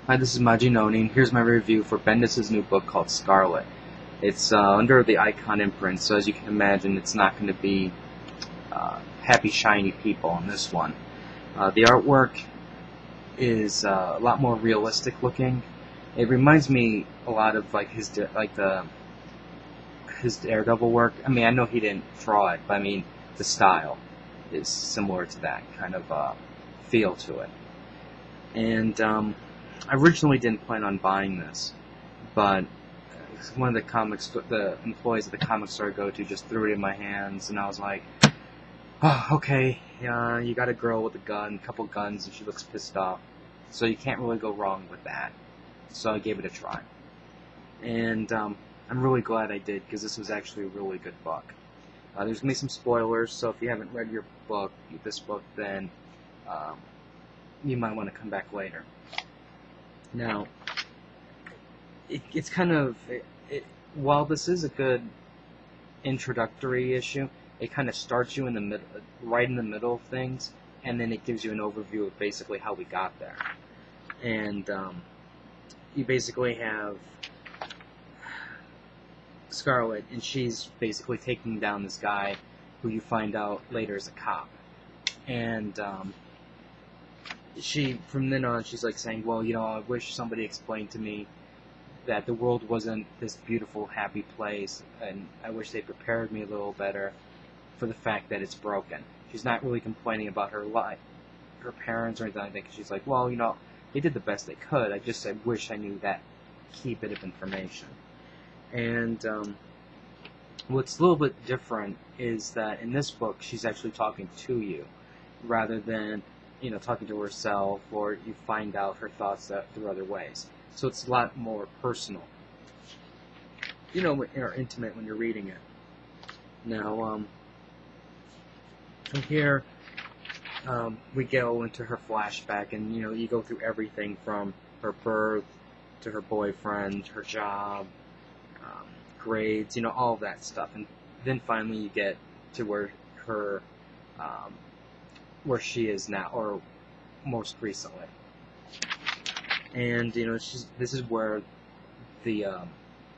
Hi, this is Majinoni, and here's my review for Bendis' new book called Scarlet. It's under the Icon imprint, so as you can imagine, it's not going to be happy, shiny people in this one. The artwork is a lot more realistic looking. It reminds me a lot of like his Daredevil work. I mean, I know he didn't draw it, but I mean the style is similar to that kind of feel to it. And I originally didn't plan on buying this, but one of the employees at the comic store I go to just threw it in my hands, and I was like, oh, okay, you got a girl with a gun, a couple guns, and she looks pissed off, so you can't really go wrong with that. So I gave it a try, and I'm really glad I did, because this was actually a really good book. There's going to be some spoilers, so if you haven't read this book, then you might want to come back later. Now, it's kind of while this is a good introductory issue, it kind of starts you in the middle, right in the middle of things, and then it gives you an overview of basically how we got there. And you basically have Scarlet, and she's basically taking down this guy who you find out later is a cop. And from then on, she's like saying, well, I wish somebody explained to me that the world wasn't this beautiful, happy place, and I wish they prepared me a little better for the fact that it's broken. She's not really complaining about her life, her parents or anything like that, because she's like, well, they did the best they could. I wish I knew that key bit of information. And what's a little bit different is that in this book, she's actually talking to you, rather than talking to herself, or you find out her thoughts through other ways. So it's a lot more personal, or intimate when you're reading it. Now, from here, we go into her flashback, and you go through everything from her birth to her boyfriend, her job, grades, all of that stuff, and then finally you get to where she is now, or most recently. And this is where the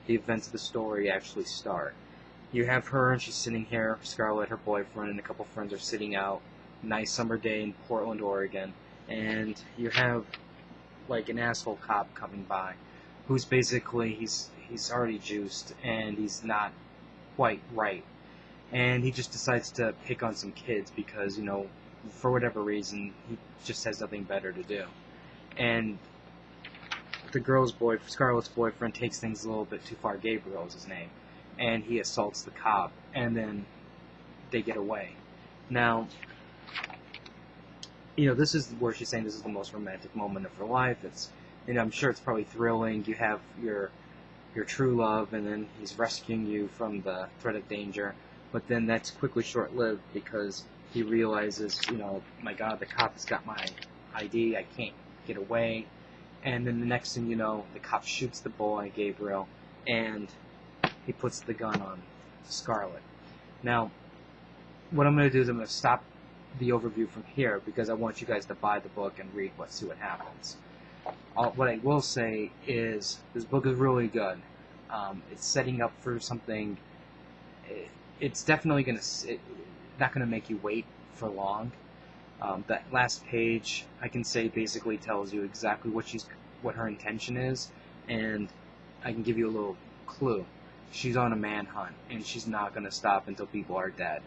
events of the story actually start. You have her, and she's sitting here. Scarlet, her boyfriend, and a couple friends are sitting out. Nice summer day in Portland, Oregon, and you have like an asshole cop coming by, who's basically he's already juiced, and he's not quite right, and he just decides to pick on some kids because for whatever reason he just has nothing better to do. And Scarlett's boyfriend takes things a little bit too far. Gabriel is his name, and he assaults the cop, and then they get away. Now, this is where she's saying this is the most romantic moment of her life. It's, I'm sure it's probably thrilling. You have your true love, and then he's rescuing you from the threat of danger. But then that's quickly short-lived, because he realizes, my God, the cop has got my ID. I can't get away. And then the next thing you know, the cop shoots the boy, Gabriel, and he puts the gun on Scarlet. Now, what I'm going to do is I'm going to stop the overview from here, because I want you guys to buy the book and see what happens. What I will say is this book is really good. It's setting up for something. It's definitely not going to make you wait for long. That last page, I can say, basically tells you exactly what her intention is, and I can give you a little clue. She's on a manhunt, and she's not going to stop until people are dead.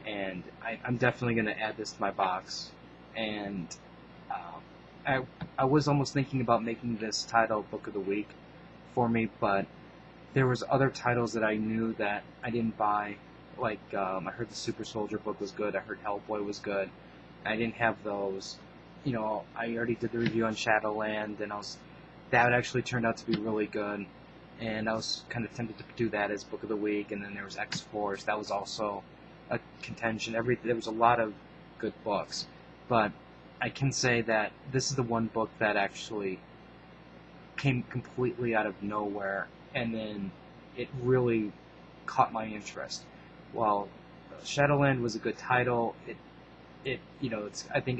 And I'm definitely going to add this to my box. And I was almost thinking about making this title Book of the Week for me, but there was other titles that I knew that I didn't buy. Like, I heard the Super Soldier book was good. I heard Hellboy was good. I didn't have those. I already did the review on Shadowland, and that actually turned out to be really good. And I was kind of tempted to do that as Book of the Week. And then there was X-Force. That was also a contention. There was a lot of good books. But I can say that this is the one book that actually came completely out of nowhere, and then it really caught my interest. While Shadowland was a good title, I think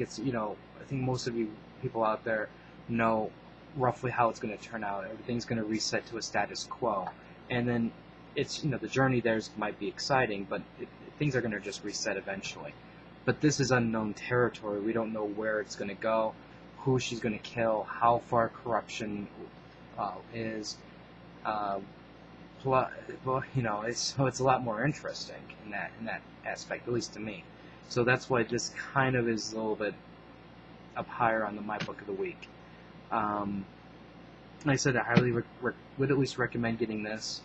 most of you people out there know roughly how it's going to turn out. Everything's going to reset to a status quo, and then it's, the journey there might be exciting, but things are going to just reset eventually. But this is unknown territory. We don't know where it's going to go, who she's going to kill, how far corruption is. Well, it's a lot more interesting in that aspect, at least to me. So that's why this kind of is a little bit up higher on my book of the week. Like I said, I highly would at least recommend getting this.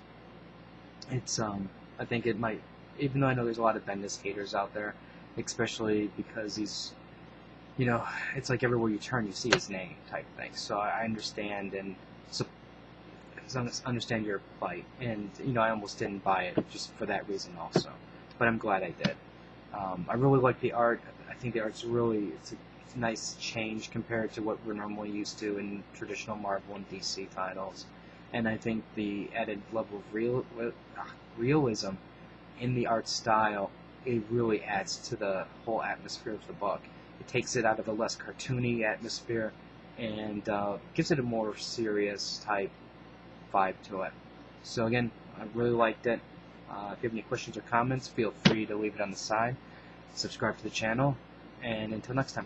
It's I think it might, even though I know there's a lot of Bendis haters out there, especially because he's, it's like everywhere you turn you see his name type thing. So I understand and understand your plight, and I almost didn't buy it just for that reason also, but I'm glad I did. I really like the art. I think the art's really, it's a nice change compared to what we're normally used to in traditional Marvel and DC titles, and I think the added level of realism in the art style, it really adds to the whole atmosphere of the book. It takes it out of a less cartoony atmosphere and gives it a more serious type vibe to it. So again, I really liked it. If you have any questions or comments, feel free to leave it on the side. Subscribe to the channel, and until next time.